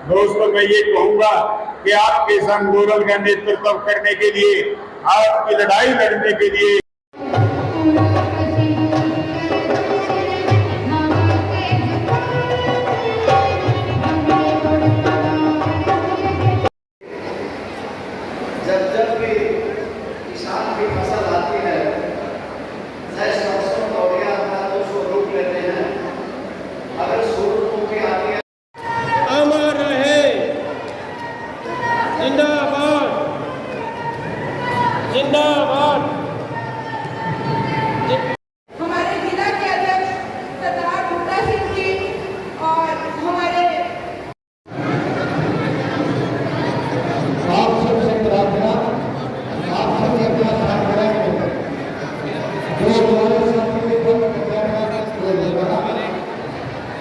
दोस्तों, मैं ये कहूंगा कि आपके इस आंदोलन का नेतृत्व करने के लिए, आपकी लड़ाई लड़ने के लिए जब भी किसान की फसल आती है, चाहे सरसों तौलिया था तो उसको रोक लेते हैं। अगर सूरजमुखी आती है, अमर रहे, जिंदाबाद जिंदाबाद। हमारे जिला के अध्यक्ष सरदार बूटा सिंह जी और हमारे आप सबसे प्रार्थना, आप सभी अपना ध्यान करेंगे। जो हमारे साथी के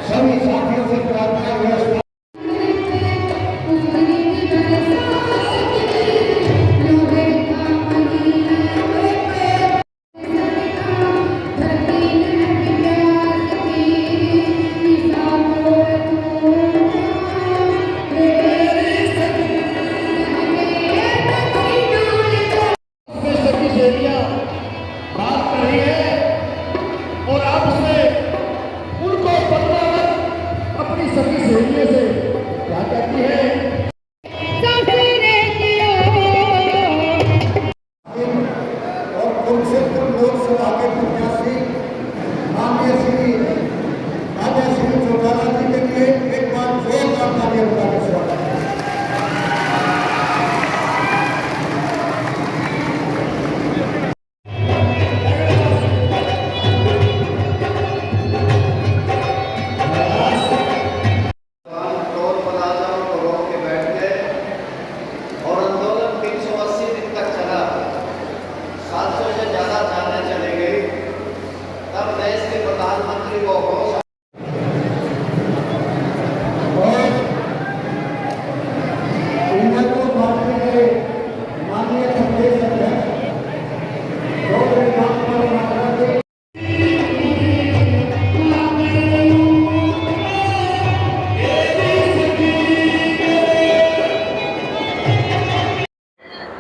सभी साथियों से प्रार्थना व्यवस्था और आप उसमें उनको पकड़ाकर अपनी सभी सहेलियों से क्या कहती है, और उनसे लोकसभा के प्रत्याशी माननीय श्री राजा सिंह चौटाला जी के लिए एक बार जोरदार तालियां बजाकर स्वागत है। और आंदोलन 380 दिन तक चला, 700 से ज्यादा जाने चले गई। तब देश के प्रधानमंत्री को होश माननीय प्रदेश अध्यक्ष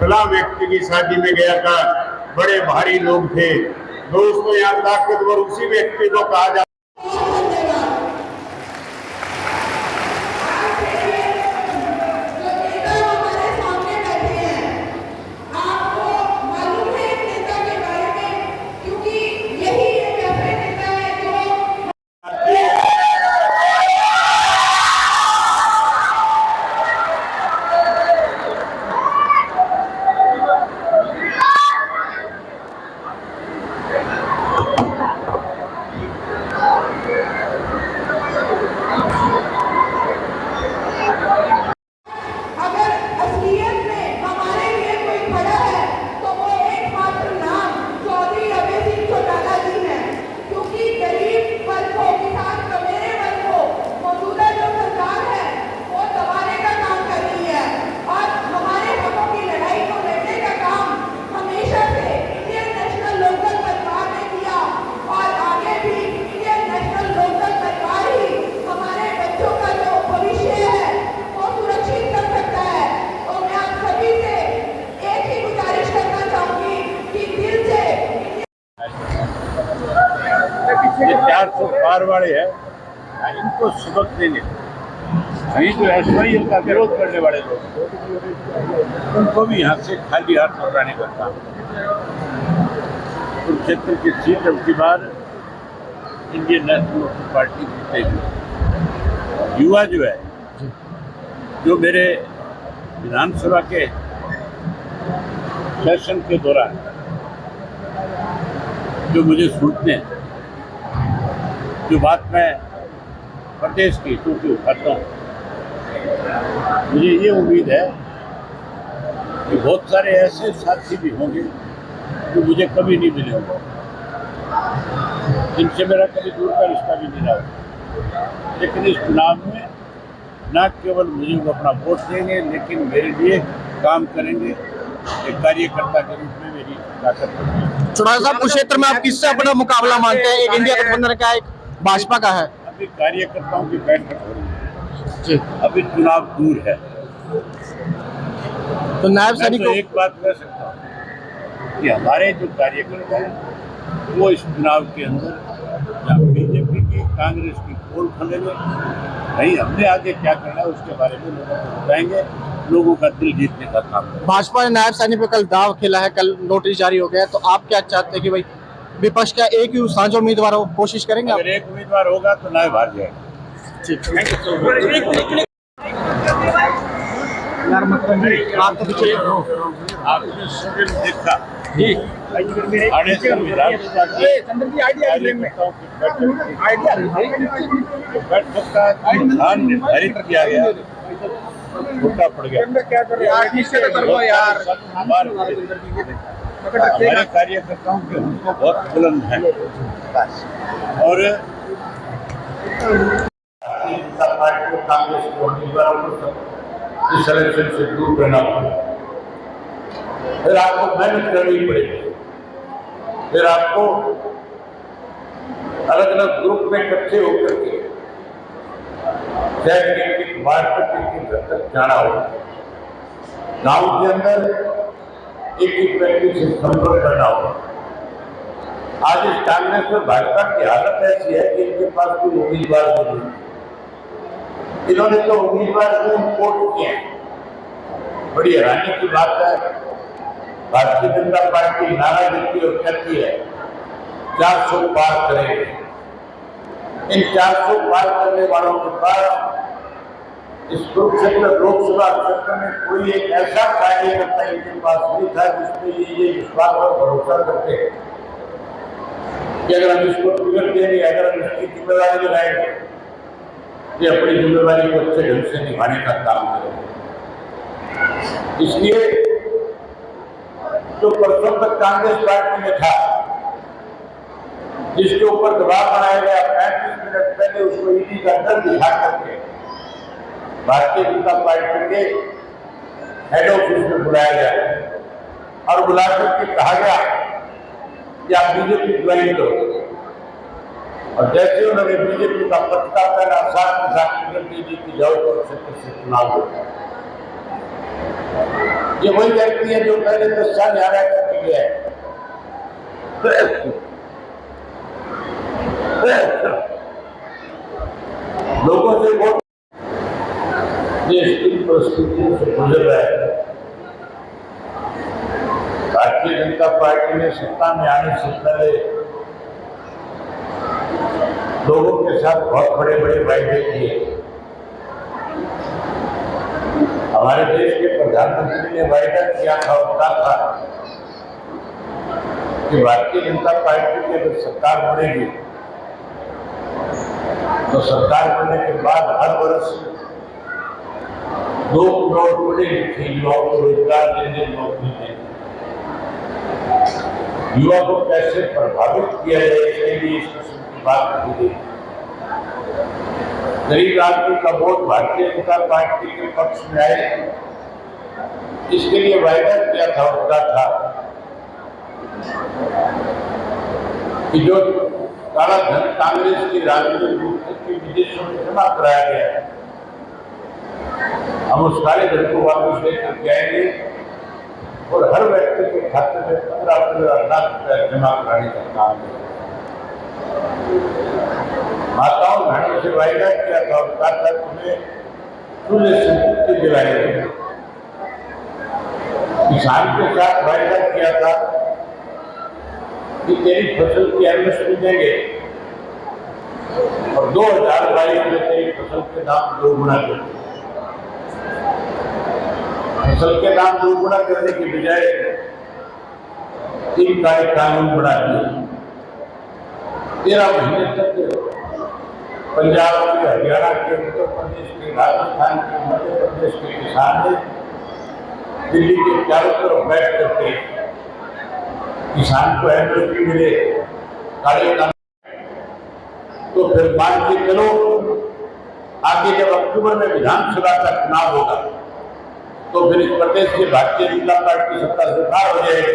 फला व्यक्ति की शादी में गया था, बड़े भारी लोग थे। दोस्तों, यहाँ ताकतवर उसी व्यक्ति को कहा जाता ये 400 पार वाले हैं, इनको सबक देने, अभी जो एसवाईएल का विरोध करने वाले लोग, उनको भी यहाँ से खाली हाथ लौटाने का काम। कुरुक्षेत्र की सीट अब की बार इंडियन नेशनल पार्टी जीतेगी। युवा जो है, जो मेरे विधानसभा के सेशन के दौरान जो मुझे सुनते हैं, जो बात मैं प्रदेश की क्योंकि उठाता हूँ, मुझे ये उम्मीद है कि बहुत सारे ऐसे साथी भी होंगे जो मुझे कभी नहीं मिले होंगे, जिनसे मेरा कभी दूर का रिश्ता भी नहीं रहा, लेकिन इस चुनाव में न केवल मुझे वो अपना वोट देंगे, लेकिन मेरे लिए काम करेंगे। एक कार्यकर्ता के रूप में मेरी ताकत है। चौटाला साहब, कुरुक्षेत्र में आप किससे अपना मुकाबला मानते हैं? एक इंडिया गठबंधन का, एक भाजपा का है। अभी कार्यकर्ताओं की बैठक हो रही है। जी। अभी चुनाव दूर है। तो नायब मैं सैनिक तो एक बात कह सकता हूँ कि हमारे जो कार्यकर्ता हैं वो इस चुनाव के अंदर या बीजेपी की कांग्रेस की पोल खोलेंगे, नहीं हमने आगे क्या करना है उसके बारे में लोगों को बताएंगे, लोगों का दिल जीतने का काम करेंगे। भाजपा ने नायब सैनिक पे कल दाव खेला है, कल नोटिस जारी हो गया है, तो आप क्या चाहते हैं कि भाई विपक्ष का एक ही साझा उम्मीदवार हो, कोशिश करेंगे आप? अगर एक उम्मीदवार होगा तो नायब हार जाएगा। आपने सुनील देखा आने विधानसभा बैठक का स्थान निर्धारित किया गया, छोटा पड़ गया। हमारे कार्यकर्ताओं के हमको बहुत बुलंद है और जनता पार्टी और कांग्रेस के उम्मीदवारों को इस इलेक्शन से दूर रहना पड़ेगा। फिर आपको मेहनत करनी पड़ेगी, फिर आपको अलग अलग ग्रुप में इकट्ठे होकर के वार्ड तक घर तक जाना होगा। गांव के अंदर एक व्यक्ति से संपर्क करना होगा। आज इस कांग्रेस में भाजपा की हालत ऐसी है कि इनके पास कोई उम्मीदवार नहीं है। इन्होंने तो उम्मीदवार को इम्पोर्ट किए हैं। बड़ी हैरानी की बात है, भारतीय जनता पार्टी नारा देती है और कहती है 400 पार करेंगे। इन 400 पार करने वालों के पास इस कुरुक्षेत्र लोकसभा क्षेत्र में कोई एक ऐसा कार्यकर्ता इनके पास नहीं था जिसमें ये विश्वास और भरोसा करते हैं कि अगर हम इसको टिकट देंगे, अगर हम इसकी जिम्मेदारी लगाएंगे, ये अपनी जिम्मेदारी को अच्छे ढंग से निभाने का काम करेंगे। इसलिए जो परसों तक कांग्रेस पार्टी में था, जिसके ऊपर दबाव बनाया गया, 35 मिनट पहले उसको ईडी का डर दिखा करके भारतीय जनता पार्टी के हेड ऑफिस में बुलाया गया और बुला करके कहा गया कि आप बीजेपी ज्वाइन करो। और जैसे उन्होंने बीजेपी का पत्ता पहना, साथ के साथ टिकट दीजिए कि जाओ तो क्षेत्र से चुनाव हो। ये वही व्यक्ति है जो पहले 10 साल यहाँ करके गया है। लोगों से वोट देश की परिस्थितियों से गुजर रहा है। भारतीय जनता पार्टी ने सत्ता में आने से पहले लोगों के साथ बहुत बड़े बड़े वायदे किए। हमारे देश के प्रधानमंत्री ने वायदा किया था और कहा था कि भारतीय जनता पार्टी की अगर सरकार बनेगी तो सरकार बनने के बाद हर वर्ष 2 करोड़ पढ़े लिखे युवाओं को रोजगार देने, नौकरी देने। युवा को कैसे प्रभावित किया जाए इसके लिए इस किस्म की बात कही गई। गरीब आदमी का वोट भारतीय जनता पार्टी के पक्ष में आए, इसके लिए वायदा किया था और कहा था कि जो काला धन कांग्रेस की राजनीतिक रूप से विदेशों में जमा कराया गया है, हम उस काले धन को वापस लेकर के आएंगे और हर व्यक्ति के खाते में 15-15 लाख रुपया जमा कराने का काम है। माताओं बहनों से वायदा किया था और कहा था तुम्हें चूल्हे से मुक्ति दिलाएंगे। किसान के साथ वायदा किया था कि तेरी फसल की एमएसपी देंगे और 2022 में तेरी फसल के दाम 2 गुना देंगे। फसल के दाम 2 गुना करने की बजाय 3 कानून बना दिए। 13 महीने तक पंजाब के, हरियाणा के, उत्तर प्रदेश के, राजस्थान के, मध्य प्रदेश के किसान ने दिल्ली के चारों तरफ बैठ करके किसान को एमएसपी मिले, काले कानून। तो फिर मान के चलो आगे जब अक्टूबर में विधानसभा का चुनाव होगा तो फिर इस प्रदेश से भारतीय जनता पार्टी सत्ता से बाहर हो जाएगी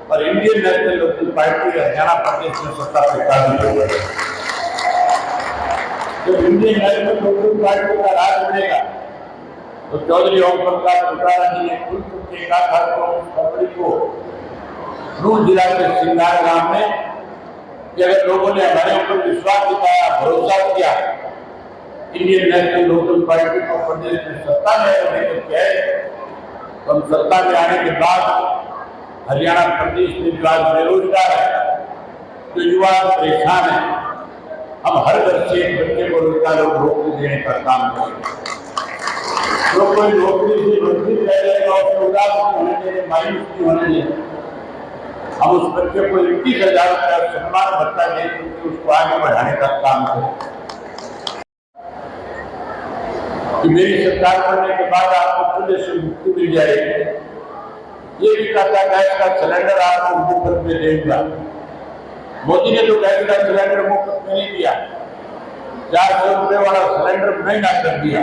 और Indian national local party Haryana प्रदेश में सत्ता से काबिज हो जाएगी। तो इंडियन नेशनल लोकदल पार्टी का राज बनेगा तो चौधरी ओम प्रकाश चौटाला जी ने खुद के कहा था 24 फरवरी को नूंह जिला के सिंगार गांव में कि अगर लोगों ने हमारे ऊपर विश्वास दिखाया, भरोसा किया, इंडियन नेशनल लोकदल पार्टी को प्रदेश में सत्ता में रहने को कहे तो हम सत्ता में आने के बाद हरियाणा प्रदेश में जो आज बेरोजगार है, जो युवा परेशान है, हम हर घर से एक बच्चे को रोजगार और नौकरी देने का काम करेंगे। जो कोई नौकरी से वंचित रह जाएगा और उदास होने देने, मायूस नहीं होने देने, हम उस बच्चे को 21,000 रुपया सम्मान भत्ता देकर उसको आगे बढ़ाने का काम करें। कि मेरी सरकार बनने के बाद आपको चूल्हे से मुक्ति मिल जाएगी, ये भी कहता गैस का सिलेंडर आपको मुफ्त में देगा। मोदी ने तो गैस का सिलेंडर मुफ्त में नहीं दिया, 400 रुपये वाला सिलेंडर महंगा कर दिया,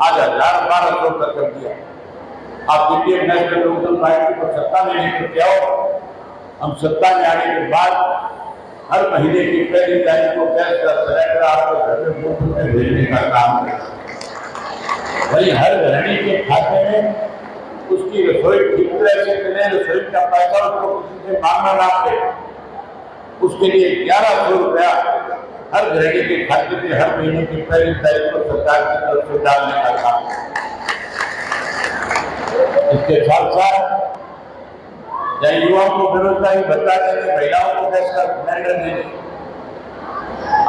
आज 1,000-1,200 तक कर दिया। आप इंडियन नेशनल लोकदल पार्टी को सत्ता में लेकर के आओ, हम सत्ता में आने के बाद हर महीने की पहली तारीख को गैस का सिलेंडर आपको घर में मुफ्त में भेजने का काम करें। वही हर गृहिणी के खाते में उसकी रसोई ठीक तरह से करें, रसोई का पैसा उसको किसी से मांगना ना पड़े, उसके लिए 1,100 रुपया हर गृहिणी के खाते में हर महीने की पहली तारीख को सरकार की तरफ से डालने का काम है। इसके साथ साथ चाहे युवाओं को बेरोजगारी भत्ता देने, महिलाओं को गैस का सिलेंडर देने।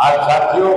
आज साथियों